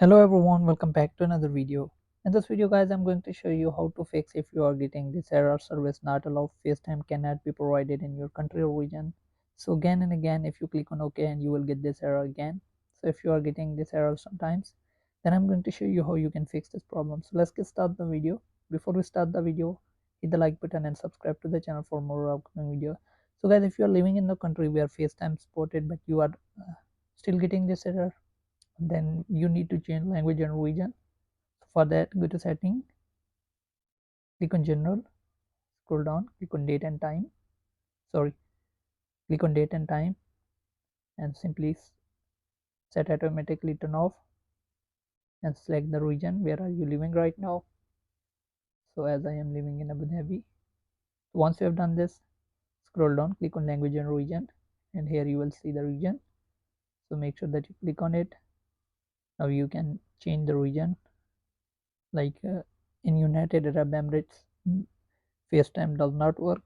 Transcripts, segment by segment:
Hello everyone, welcome back to another video. In this video guys, I'm going to show you how to fix if you are getting this error service not allowed, FaceTime cannot be provided in your country or region. So again and again, if you click on OK and you will get this error again. So if you are getting this error sometimes, then I'm going to show you how you can fix this problem. So let's get start the video. Before we start the video, hit the like button and subscribe to the channel for more upcoming videos. So guys, if you are living in the country where FaceTime supported but you are still getting this error, then you need to change language and region. For that, go to setting, click on general, scroll down, click on date and time, sorry, click on date and time, and simply set automatically turn off and select the region where are you living right now. So as I am living in Abu Dhabi, once you have done this, scroll down, click on language and region, and here you will see the region. So make sure that you click on it. Now you can change the region, like in United Arab Emirates, FaceTime does not work.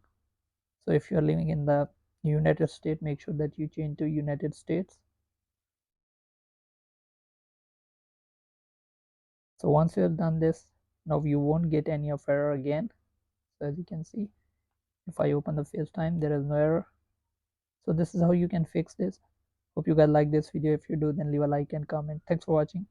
So if you are living in the United States, make sure that you change to United States. So once you have done this, now you won't get any of error again. So as you can see, if I open the FaceTime, there is no error. So this is how you can fix this. Hope you guys like this video. If you do, then leave a like and comment. Thanks for watching.